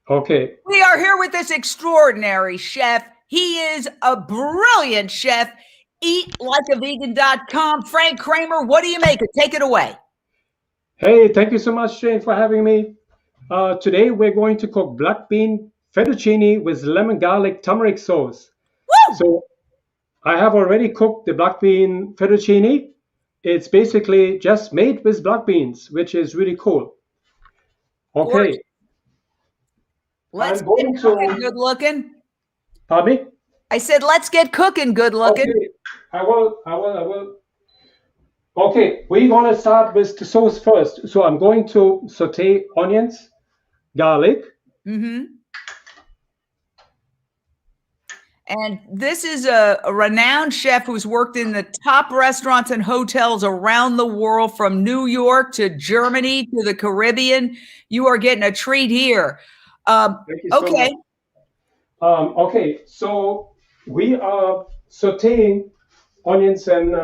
Okay. We are here with this extraordinary chef. He is a brilliant chef. EatLikeAvegan.com. Frank Kraemer, what do you make it? Take it away. Hey, thank you so much, Jane, for having me. Today we're going to cook black bean fettuccine with lemon garlic turmeric sauce. Woo! So I have already cooked the black bean fettuccine. It's basically just made with black beans, which is really cool. Gorgeous. Okay. Let's I'm going get cooking, to. good looking. Pardon me? I said, let's get cooking, good looking. Okay. I will. Okay, we're gonna start with the sauce first. So I'm going to saute onions, garlic. Mm-hmm. And this is a renowned chef who's worked in the top restaurants and hotels around the world, from New York to Germany to the Caribbean. You are getting a treat here. Thank you so Okay. much. Okay, so we are sauteing onions and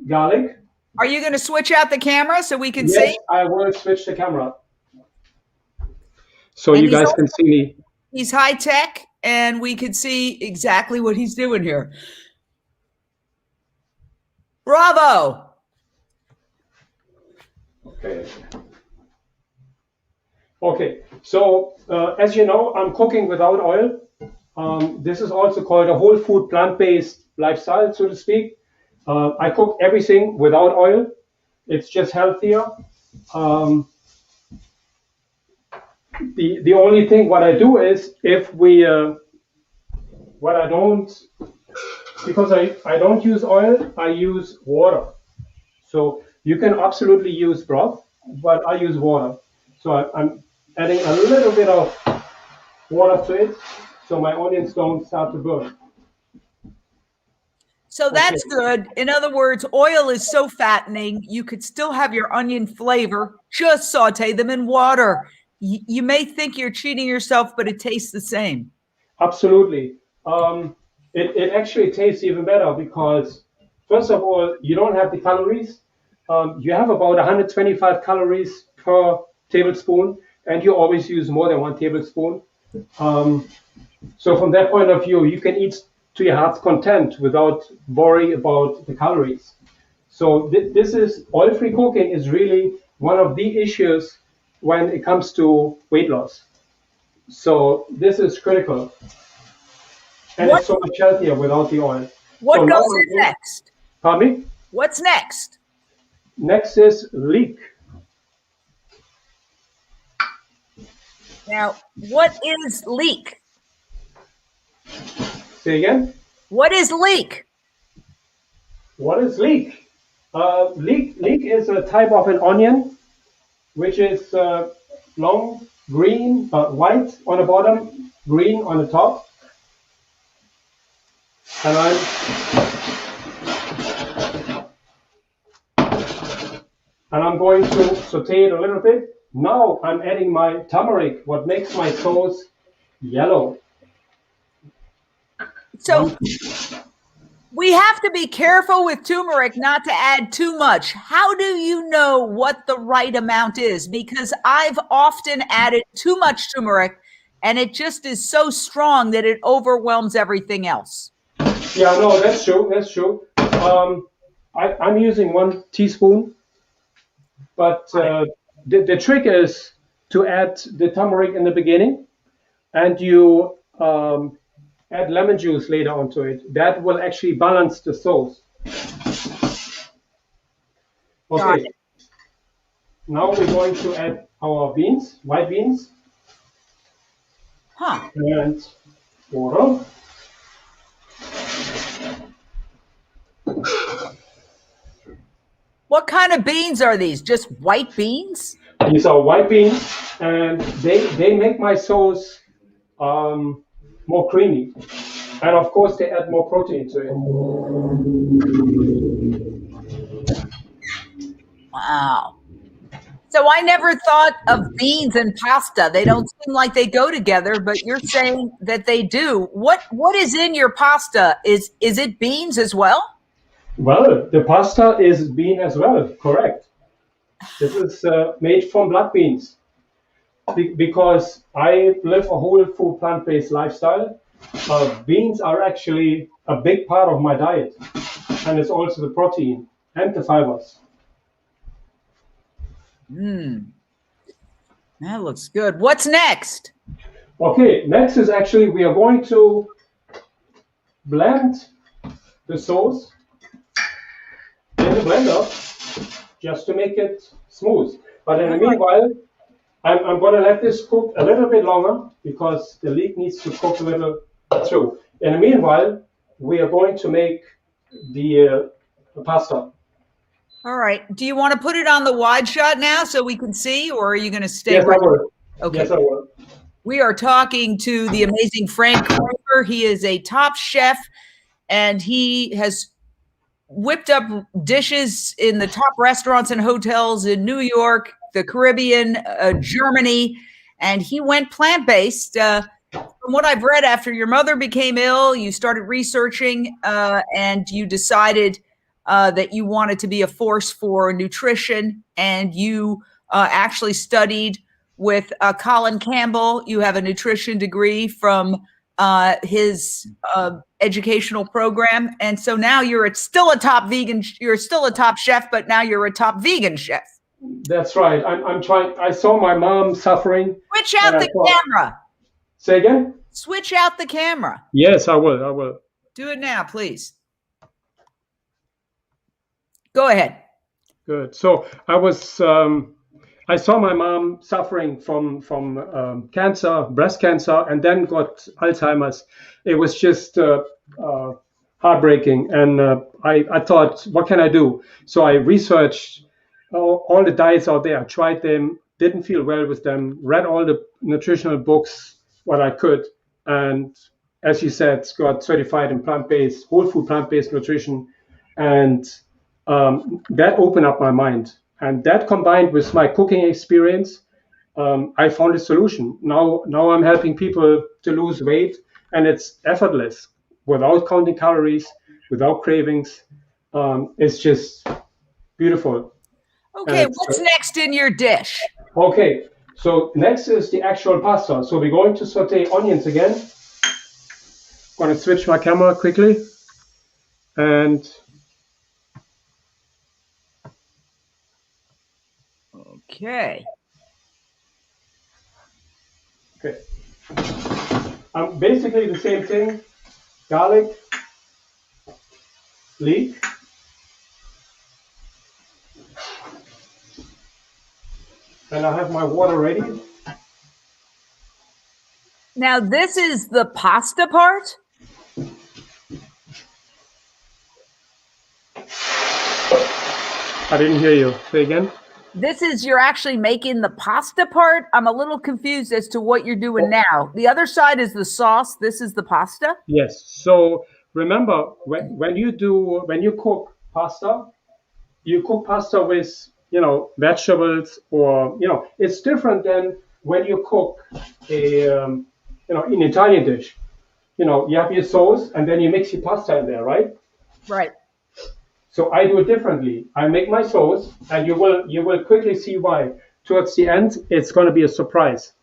garlic. Are you going to switch out the camera so we can Yes, see? I will switch the camera so And you guys can see me. He's high tech, and we can see exactly what he's doing here. Bravo. Okay. Okay, so as you know, I'm cooking without oil. This is also called a whole food plant-based lifestyle, so to speak. I cook everything without oil. It's just healthier. The only thing what I do is, if we what I don't, because I don't use oil, I use water. So you can absolutely use broth, but I use water. So I'm adding a little bit of water to it, so my onions don't start to burn. So that's good. In other words, oil is so fattening, you could still have your onion flavor, just saute them in water. You may think you're cheating yourself, but it tastes the same. Absolutely. It actually tastes even better because, first of all, you don't have the calories. You have about 125 calories per tablespoon, and you always use more than 1 tablespoon. So from that point of view, you can eat to your heart's content without worry about the calories. So this is oil-free cooking is really one of the issues when it comes to weight loss. So this is critical. And it's so much healthier without the oil. What goes in next? Pardon me? What's next? Next is leek. Now, what is leek? Say again? What is leek? What is leek? Leek is a type of an onion, which is long, green, white on the bottom, green on the top. And I'm going to saute it a little bit. Now I'm adding my turmeric, what makes my sauce yellow. So we have to be careful with turmeric not to add too much. How do you know what the right amount is? Because I've often added too much turmeric, and it just is so strong that it overwhelms everything else. Yeah, no, that's true. That's true. I'm using 1 teaspoon, but the trick is to add the turmeric in the beginning, and you add lemon juice later onto it. That will actually balance the sauce. Okay. Now we're going to add our beans, white beans, and water. What kind of beans are these? Just white beans? These are white beans, and they make my sauce more creamy. And of course, they add more protein to it. Wow. So I never thought of beans and pasta. They don't seem like they go together, but you're saying that they do. What is in your pasta? Is it beans as well? Well, the pasta is bean as well, correct. This is made from black beans. because I live a whole food plant-based lifestyle. Beans are actually a big part of my diet, and it's also the protein and the fibers. That looks good. What's next? Okay, next is actually we are going to blend the sauce in the blender just to make it smooth. But in the meanwhile, I'm going to let this cook a little bit longer because the leek needs to cook a little too. In the meanwhile, we are going to make the pasta. All right. Do you want to put it on the wide shot now so we can see, or are you going to stay? Yes, I will. Okay. Yes, I will. We are talking to the amazing Frank Kraemer. He is a top chef, and he has whipped up dishes in the top restaurants and hotels in New York, the Caribbean, Germany, and he went plant-based. From what I've read, after your mother became ill, you started researching and you decided that you wanted to be a force for nutrition, and you actually studied with Colin Campbell. You have a nutrition degree from his educational program, and so now you're still a top vegan. You're still a top chef, but now you're a top vegan chef. That's right. I'm trying. I saw my mom suffering. Switch out the camera. Say again? Switch out the camera. Yes, I will. I will. Do it now, please. Go ahead. Good. So I saw my mom suffering from cancer, breast cancer, and then got Alzheimer's. It was just heartbreaking. And I thought, what can I do? So I researched all the diets out there. I tried them, didn't feel well with them, read all the nutritional books, what I could. And as you said, got certified in plant-based, whole food plant-based nutrition. And that opened up my mind. And that combined with my cooking experience, I found a solution. Now I'm helping people to lose weight, and it's effortless, without counting calories, without cravings. It's just beautiful. Okay, what's next in your dish? Okay, so next is the actual pasta. So we're going to saute onions again. I'm going to switch my camera quickly. And okay. Basically the same thing. Garlic, leek, and I have my water ready. Now this is the pasta part? I didn't hear you. Say again. This is, you're actually making the pasta part? I'm a little confused as to what you're doing now. The other side is the sauce. This is the pasta? Yes. So remember, when you cook pasta with, vegetables, or, it's different than when you cook an Italian dish. You have your sauce and then you mix your pasta in there, right? Right. So I do it differently. I make my sauce, and you will quickly see why. Towards the end, it's going to be a surprise,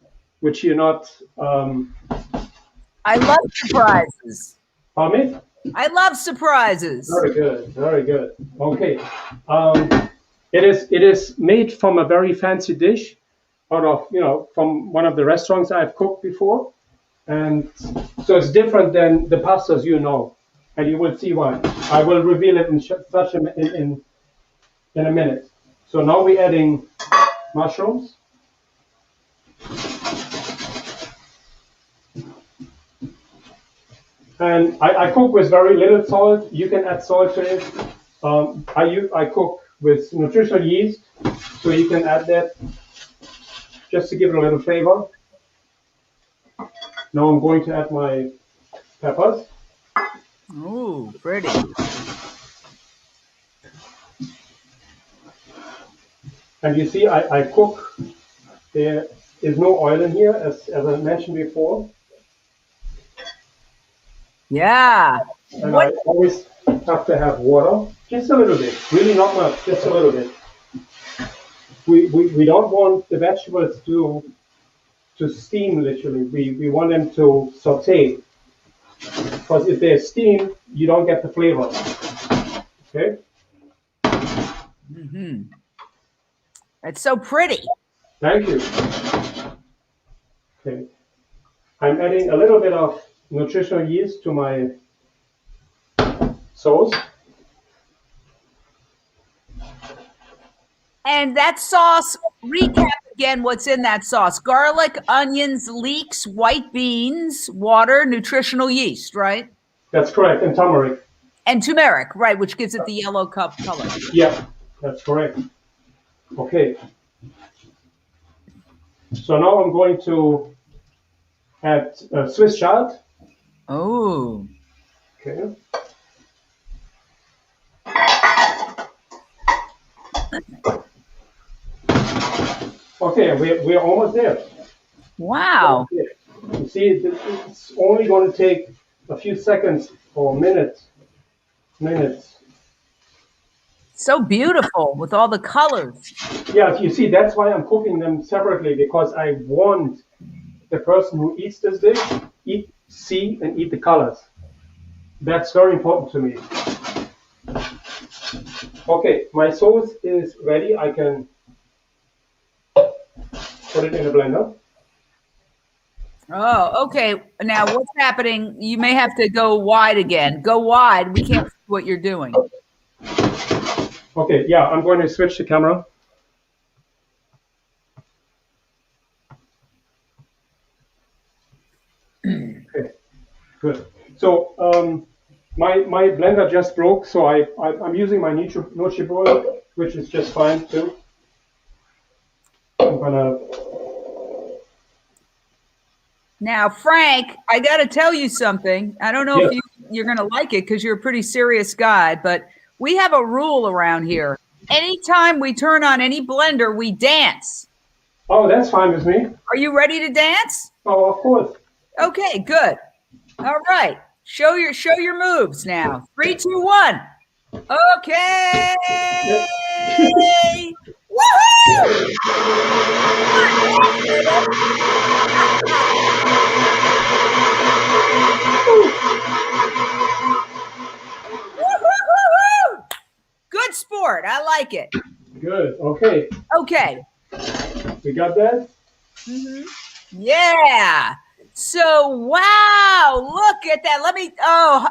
which you're not. I love surprises. Pardon me? I love surprises. Very good, very good. Okay, it is made from a very fancy dish, out of from one of the restaurants I've cooked before, and so it's different than the pastas you know. And you will see why. I will reveal it in a minute. So now we're adding mushrooms. And I cook with very little salt. You can add salt to it. I cook with nutritional yeast, so you can add that just to give it a little flavor. Now I'm going to add my peppers. Ooh, pretty. And you see, I cook. There is no oil in here, as I mentioned before. Yeah. And I always have to have water, just a little bit. Really not much, just a little bit. We don't want the vegetables to to steam, literally. We want them to saute. Because if they're steamed, you don't get the flavor. Okay? Mm-hmm. It's so pretty. Thank you. Okay. I'm adding a little bit of nutritional yeast to my sauce. And that sauce, recap again what's in that sauce. Garlic, onions, leeks, white beans, water, nutritional yeast, right? That's correct, and turmeric. And turmeric, right, which gives it the yellow cup color. Yeah, that's correct. Okay. So now I'm going to add Swiss chard. Oh. Okay. Okay, we're almost there. Wow. You see, it's only going to take a few seconds or minutes. So beautiful with all the colors. Yeah, you see, that's why I'm cooking them separately, because I want the person who eats this dish see and eat the colors. That's very important to me. Okay, my sauce is ready. I can put it in a blender. Oh, okay. Now what's happening? You may have to go wide again. Go wide. We can't see what you're doing. Okay, yeah, I'm going to switch the camera. Okay, good. So my blender just broke, so I'm using my Nutribullet, which is just fine too. I'm gonna. Now, Frank, I got to tell you something. I don't know if you're going to like it because you're a pretty serious guy, but we have a rule around here. Anytime we turn on any blender, we dance. Oh, that's fine with me. Are you ready to dance? Oh, of course. Okay, good. All right. Show your moves now. 3, 2, 1. Okay. Yep. Woohoo! Good sport. I like it. Good. Okay. Okay. We got that? Mm-hmm. Yeah. So, wow, look at that.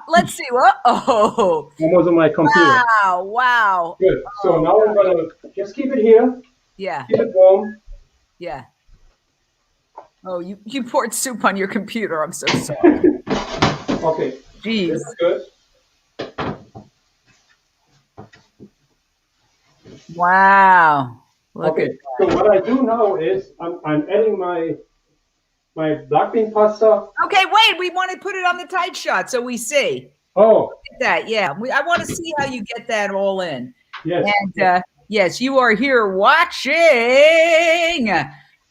Let's see. Oh. Almost on my computer. Wow. Good. So now I'm going to just keep it here. Yeah. Keep it warm. Yeah. Oh, you poured soup on your computer. I'm so sorry. Okay. Jeez. This is good. Wow. Look at that. So what I do now is I'm adding my black bean pasta. Okay, wait. We want to put it on the tight shot so we see. Oh. Look at that. Yeah. I want to see how you get that all in. Yes. And yes, you are here watching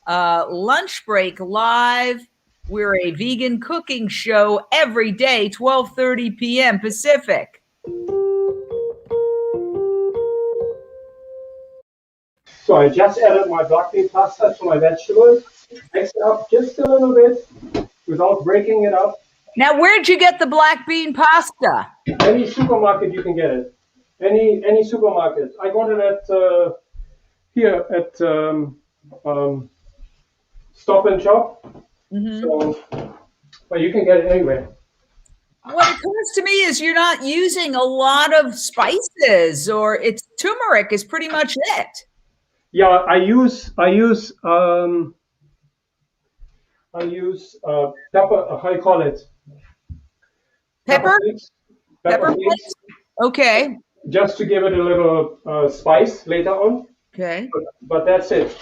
Lunch Break Live. We're a vegan cooking show every day, 12:30 p.m. Pacific. So I just added my black bean pasta to my vegetables. Mix it up just a little bit without breaking it up. Now, where'd you get the black bean pasta? Any supermarket you can get it. Any supermarket. I got it at here at Stop and Shop. Mm-hmm. So, but you can get it anywhere. What occurs to me is you're not using a lot of spices, or it's turmeric is pretty much it. Yeah, I use pepper. How you call it? Pepper flakes. flakes. Okay. Just to give it a little spice later on. Okay. But that's it.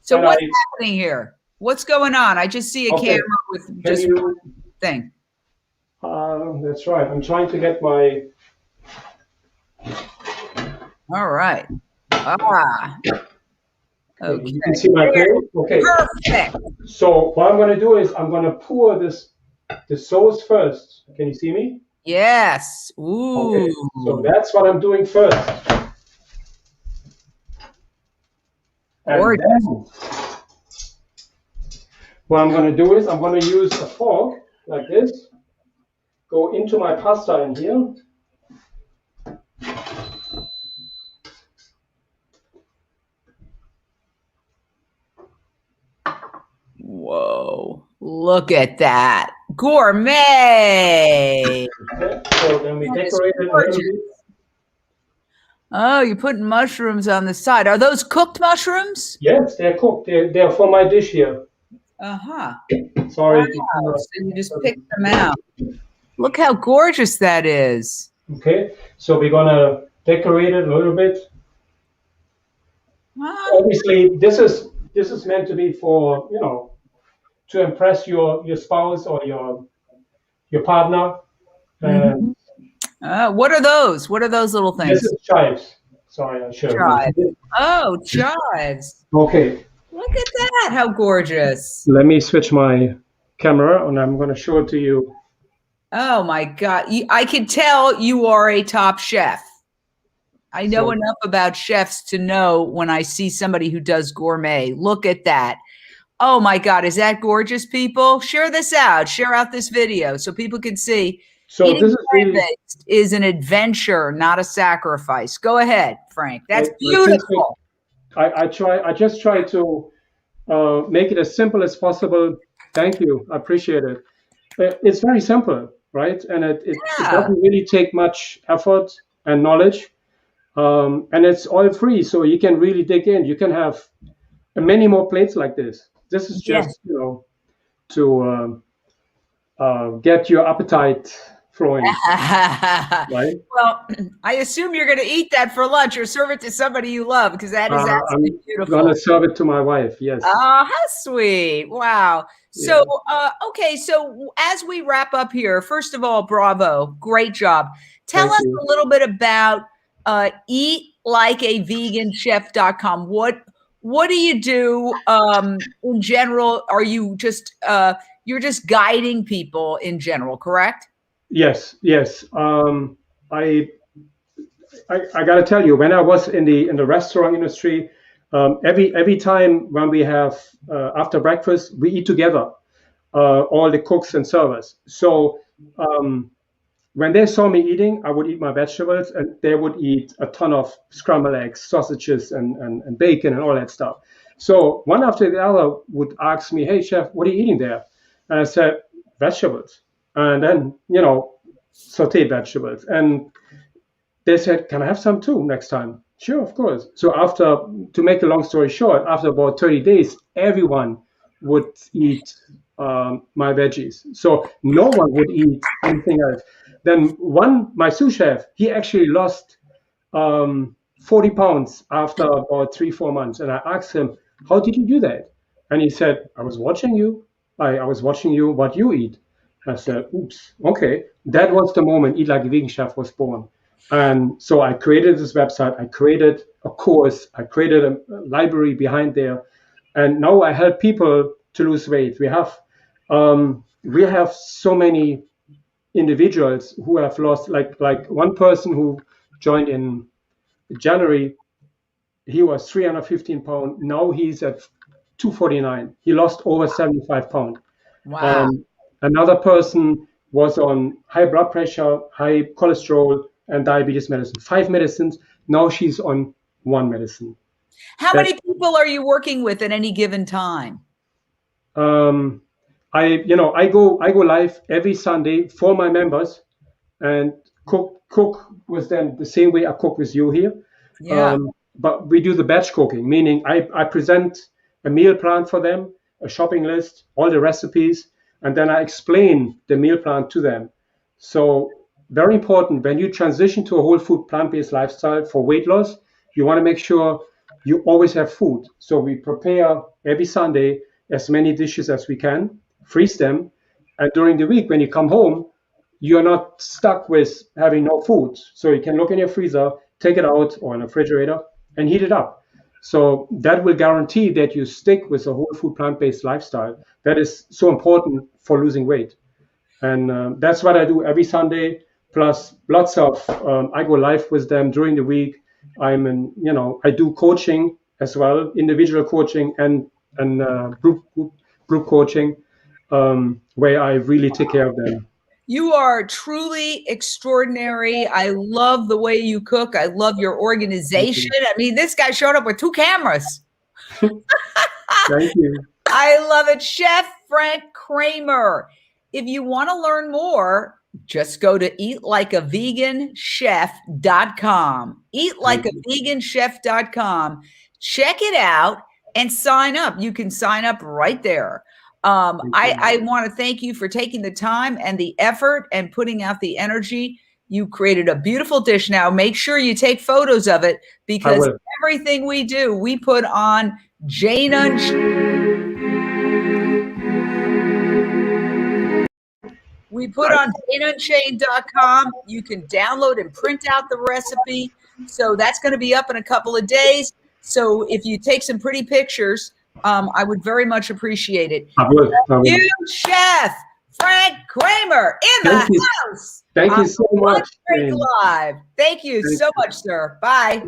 So and what's happening here? What's going on? I just see a camera with just one thing. That's right. I'm trying to get my. All right. Okay. You can see my plate. Okay. Perfect. So what I'm going to do is I'm going to pour the sauce first. Can you see me? Yes. Ooh. Okay. So that's what I'm doing first. And what I'm going to do is I'm going to use a fork like this, go into my pasta in here. Whoa, look at that. Gourmet. So then we decorate it a little bit. Oh, you're putting mushrooms on the side. Are those cooked mushrooms? Yes, they're cooked. They're for my dish here. Uh-huh. Sorry. Wow. So you just pick them out. Look how gorgeous that is. Okay, so we're gonna decorate it a little bit. Wow. Obviously, this is meant to be for, to impress your spouse or your partner. Mm-hmm. What are those? What are those little things? This is chives. Sorry, I should have. Chives. Oh, chives. Okay. Look at that. How gorgeous. Let me switch my camera and I'm going to show it to you. Oh, my God. I can tell you are a top chef. I know enough about chefs to know when I see somebody who does gourmet. Look at that. Oh, my God. Is that gorgeous, people? Share this out. Share out this video so people can see. So eating this is really is an adventure, not a sacrifice. Go ahead, Frank. That's beautiful. I just try to make it as simple as possible. Thank you. I appreciate it. It's very simple, right? And it doesn't really take much effort and knowledge. And it's all free, so you can really dig in. You can have many more plates like this. This is just, to get your appetite flowing. Right? Well, I assume you're going to eat that for lunch or serve it to somebody you love, because that is absolutely beautiful. I'm going to serve it to my wife, yes. Oh, how sweet. Wow. So, okay, so as we wrap up here, first of all, bravo. Great job. Tell us a little bit about eatlikeaveganchef.com. What do you do in general? Are you just you're just guiding people in general, correct? Yes. I got to tell you, when I was in the restaurant industry, every time when we have after breakfast, we eat together, all the cooks and servers. So when they saw me eating, I would eat my vegetables, and they would eat a ton of scrambled eggs, sausages, and bacon and all that stuff. So one after the other would ask me, "Hey, chef, what are you eating there?" And I said, "Vegetables." And then, sauteed vegetables. And they said, "Can I have some too next time?" Sure, of course. So to make a long story short, after about 30 days, everyone would eat my veggies. So no one would eat anything else. Then my sous chef, he actually lost 40 pounds after about 3-4 months. And I asked him, "How did you do that?" And he said, "I was watching you. I was watching you, what you eat." I said, "Oops, okay." That was the moment Eat Like a Vegan Chef was born. And so I created this website. I created a course. I created a library behind there. And now I help people to lose weight. We have so many individuals who have lost, like one person who joined in January, he was 315 pounds. Now he's at 249. He lost over 75 pounds. Wow. Another person was on high blood pressure, high cholesterol, and diabetes medicine. 5 medicines. Now she's on 1 medicine. How many people are you working with at any given time? I go live every Sunday for my members and cook with them the same way I cook with you here. Yeah. But we do the batch cooking, meaning I present a meal plan for them, a shopping list, all the recipes, and then I explain the meal plan to them. So very important, when you transition to a whole food plant-based lifestyle for weight loss, you want to make sure you always have food. So we prepare every Sunday as many dishes as we can, freeze them, and during the week when you come home, you're not stuck with having no food. So you can look in your freezer, take it out, or in a refrigerator, and heat it up. So that will guarantee that you stick with a whole food plant-based lifestyle. That is so important for losing weight. And that's what I do every Sunday, plus lots of, I go live with them during the week. I do coaching as well, individual coaching and group group coaching, where I really take care of them. You are truly extraordinary. I love the way you cook. I love your organization. I mean, this guy showed up with 2 cameras. Thank you. I love it. Chef Frank Kraemer. If you want to learn more, just go to eatlikeaveganchef.com. Eatlikeaveganchef.com. Check it out and sign up. You can sign up right there. I want to thank you for taking the time and the effort and putting out the energy. You created a beautiful dish. Now, make sure you take photos of it, because everything we do, we put on Jane We put on JaneUnchained.com. You can download and print out the recipe. So that's going to be up in a couple of days. So if you take some pretty pictures, I would very much appreciate it. I will. You, Chef Frank Kraemer, in the house. Thank you so much. Live. Thank you so much, sir. Bye.